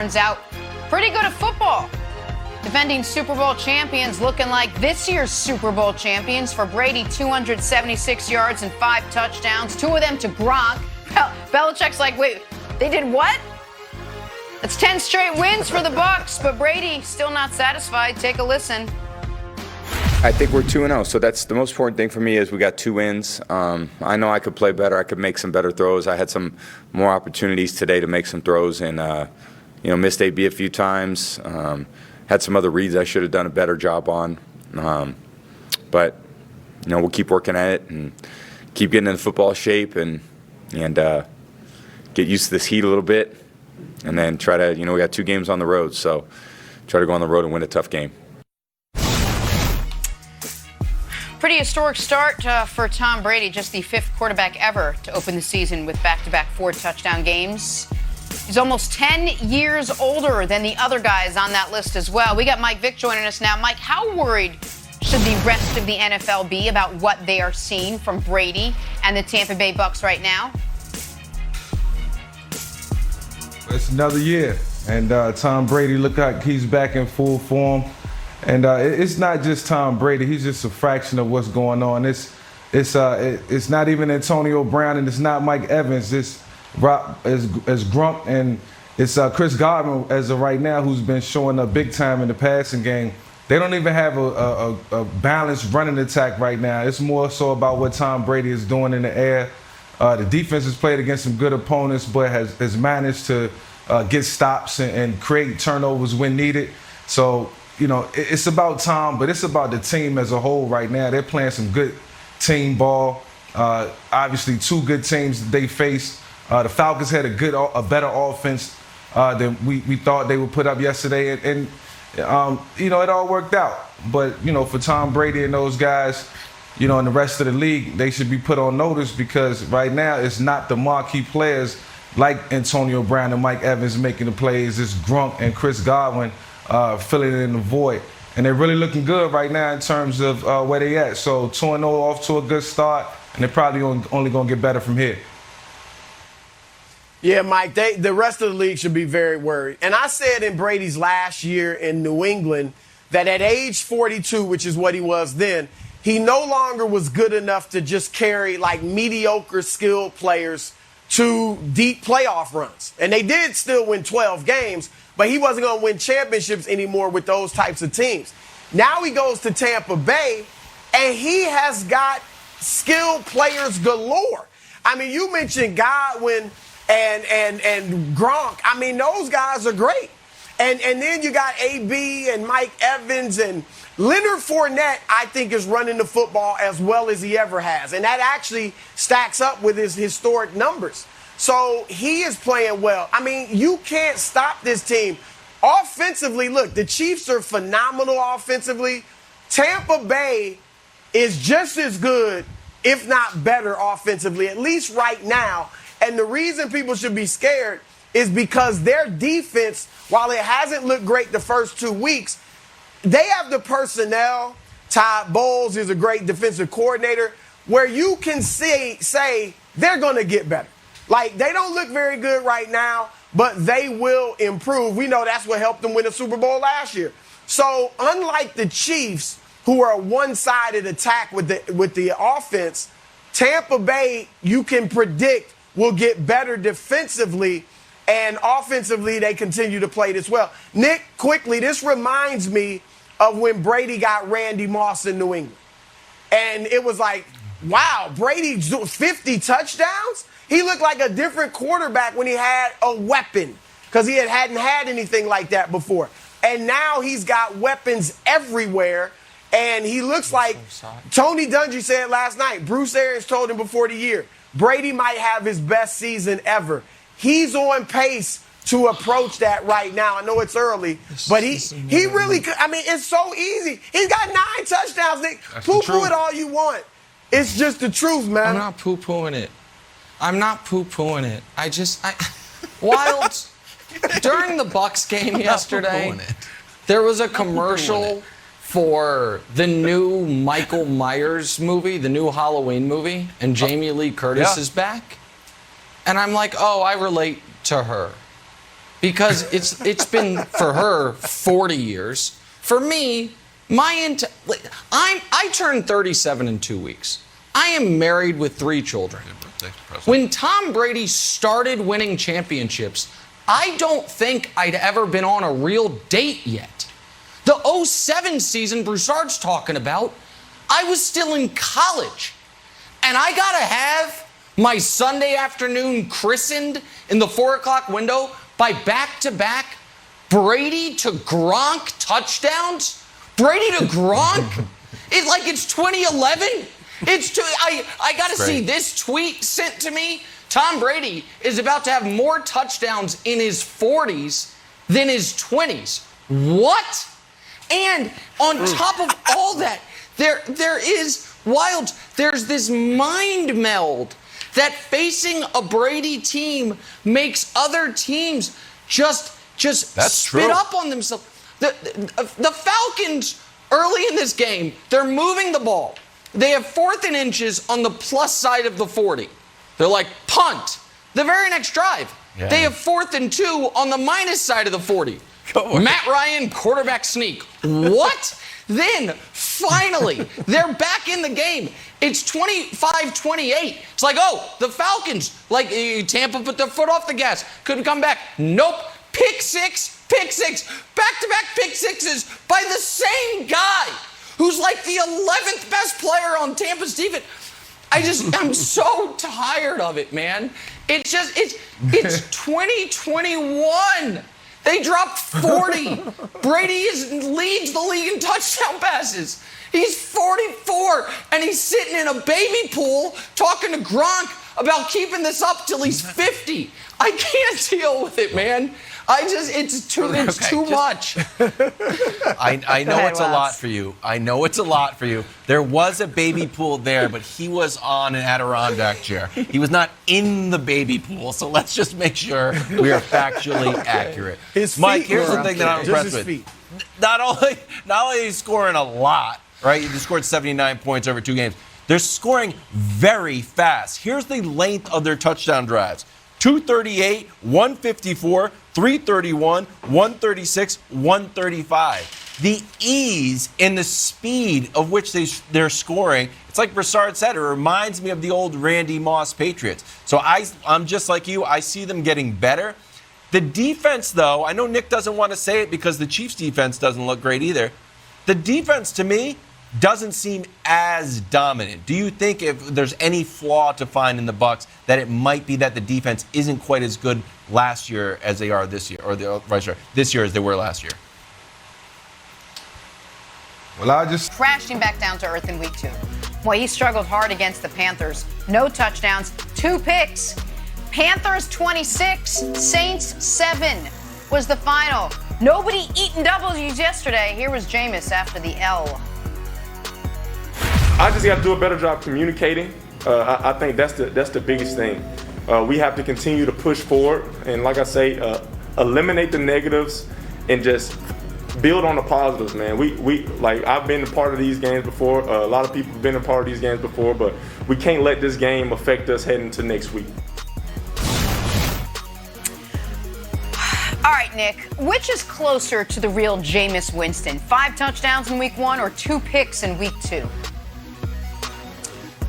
Turns out pretty good at football. Defending Super Bowl champions looking like this year's Super Bowl champions. For Brady, 276 yards and 5 touchdowns, 2 of them to Gronk. Belichick's like, wait, they did what? That's 10 straight wins for the Bucs, but Brady still not satisfied. Take a listen. I think we're 2-0, so that's the most important thing for me is we got 2 wins. I know I could play better. I could make some better throws. I had some more opportunities today to make some throws and, missed AB a few times. Had some other reads I should have done a better job on. But we'll keep working at it and keep getting in football shape and get used to this heat a little bit. And then try to, we got 2 games on the road, so try to go on the road and win a tough game. Pretty historic start for Tom Brady, just the 5th quarterback ever to open the season with back-to-back 4-touchdown games. He's almost 10 years older than the other guys on that list as well. We got Mike Vick joining us now. Mike, how worried should the rest of the NFL be about what they are seeing from Brady and the Tampa Bay Bucs right now? It's another year, and Tom Brady look like he's back in full form. And it's not just Tom Brady; he's just a fraction of what's going on. It's not even Antonio Brown, and it's not Mike Evans. It's Grump, and it's Chris Godwin as of right now, who's been showing up big time in the passing game. They don't even have a balanced running attack right now. It's more so about what Tom Brady is doing in the air. The defense has played against some good opponents, but has managed to get stops and create turnovers when needed. So, it's about Tom, but it's about the team as a whole right now. They're playing some good team ball. Obviously, 2 good teams they faced. The Falcons had a better offense than we thought they would put up yesterday. And it all worked out. But, for Tom Brady and those guys, and the rest of the league, they should be put on notice because right now it's not the marquee players like Antonio Brown and Mike Evans making the plays. It's Gronk and Chris Godwin filling in the void. And they're really looking good right now in terms of where they at. So 2-0 off to a good start, and they're probably only going to get better from here. Yeah, Mike, the rest of the league should be very worried. And I said in Brady's last year in New England that at age 42, which is what he was then, he no longer was good enough to just carry like mediocre skilled players to deep playoff runs. And they did still win 12 games, but he wasn't going to win championships anymore with those types of teams. Now he goes to Tampa Bay, and he has got skilled players galore. I mean, you mentioned Godwin and Gronk. I mean, those guys are great. And then you got AB and Mike Evans and Leonard Fournette, I think, is running the football as well as he ever has. And that actually stacks up with his historic numbers. So he is playing well. I mean, you can't stop this team. Offensively, look, the Chiefs are phenomenal offensively. Tampa Bay is just as good, if not better offensively, at least right now. And the reason people should be scared is because their defense, while it hasn't looked great the first 2 weeks, they have the personnel. Todd Bowles is a great defensive coordinator where you can say they're going to get better. Like, they don't look very good right now, but they will improve. We know that's what helped them win the Super Bowl last year. So unlike the Chiefs, who are a one-sided attack with the offense, Tampa Bay, you can predict, will get better defensively, and offensively they continue to play this well. Nick, quickly, this reminds me of when Brady got Randy Moss in New England. And it was like, wow, Brady 50 touchdowns? He looked like a different quarterback when he had a weapon because he hadn't had anything like that before. And now he's got weapons everywhere. And he looks like Tony Dungy said last night. Bruce Arians told him before the year, Brady might have his best season ever. He's on pace to approach that right now. I know it's early, but he really could. I mean, it's so easy. He's got 9 touchdowns, Nick. Poo-poo it all you want. It's just the truth, man. I'm not poo-pooing it. Wild. During the Bucs game yesterday, there was a commercial for the new Michael Myers movie, the new Halloween movie, and Jamie Lee Curtis is back. And I'm like, oh, I relate to her. because it's been for her 40 years. For me, I turned 37 in 2 weeks. I am married with 3 children. When Tom Brady started winning championships, I don't think I'd ever been on a real date yet. The 2007 season Broussard's talking about, I was still in college. And I got to have my Sunday afternoon christened in the 4 o'clock window by back-to-back Brady to Gronk touchdowns. Brady to Gronk? It's 2011? I got to see this tweet sent to me. Tom Brady is about to have more touchdowns in his 40s than his 20s. What? And on top of all that, there is there's this mind meld that facing a Brady team makes other teams just spit up on themselves. The Falcons early in this game, they're moving the ball. They have 4th and inches on the plus side of the 40. They're like, punt. The very next drive, they have 4th and 2 on the minus side of the 40. Matt Ryan, quarterback sneak. What? Then, finally, they're back in the game. It's 25-28. It's like, oh, the Falcons, Tampa put their foot off the gas. Couldn't come back. Nope. Pick six. Back-to-back pick sixes by the same guy who's like the 11th best player on Tampa's defense. I'm so tired of it, man. It's 2021. They dropped 40. Brady leads the league in touchdown passes. He's 44, and he's sitting in a baby pool talking to Gronk about keeping this up till he's 50. I can't deal with it, man. It's too much. I know it's a lot for you. I know it's a lot for you. There was a baby pool there, but he was on an Adirondack chair. He was not in the baby pool, so let's just make sure we are factually accurate. Mike, here's the thing that I'm impressed with. Not only is he scoring a lot, right? He just scored 79 points over 2 games. They're scoring very fast. Here's the length of their touchdown drives. 238, 154, 331, 136, 135. The ease and the speed of which they're scoring, it's like Broussard said, it reminds me of the old Randy Moss Patriots. So I'm just like you. I see them getting better. The defense, though, I know Nick doesn't want to say it because the Chiefs' defense doesn't look great either. The defense, to me, doesn't seem as dominant. Do you think if there's any flaw to find in the Bucs that it might be that the defense isn't quite as good last year as they are this year, or this year as they were last year? Well, I just crashed him back down to earth in week 2. Well, he struggled hard against the Panthers. No touchdowns, 2 picks. Panthers 26, Saints 7 was the final. Nobody eating W's yesterday. Here was Jameis after the L. I just got to do a better job communicating. I think that's the biggest thing. We have to continue to push forward, and like I say, eliminate the negatives and just build on the positives, man. We I've been a part of these games before. A lot of people have been a part of these games before, but we can't let this game affect us heading to next week. All right, Nick, which is closer to the real Jameis Winston? 5 touchdowns in week 1 or 2 picks in week 2?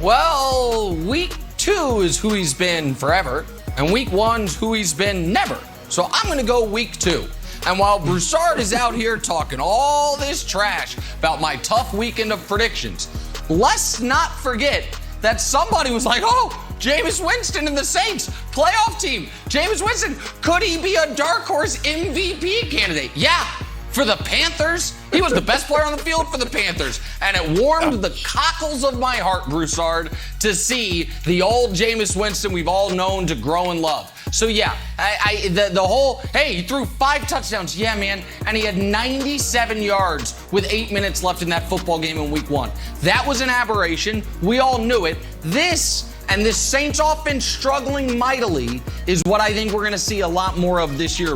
Well, week 2 is who he's been forever, and week 1's who he's been never. So I'm going to go week 2. And while Broussard is out here talking all this trash about my tough weekend of predictions, let's not forget that somebody was like, oh, Jameis Winston and the Saints, playoff team. Jameis Winston, could he be a dark horse MVP candidate? Yeah, for the Panthers. He was the best player on the field for the Panthers. And it warmed the cockles of my heart, Broussard, to see the old Jameis Winston we've all known to grow and love. So yeah, the whole, hey, he threw 5 touchdowns. Yeah, man. And he had 97 yards with 8 minutes left in that football game in week 1. That was an aberration. We all knew it. This Saints offense struggling mightily is what I think we're going to see a lot more of this year.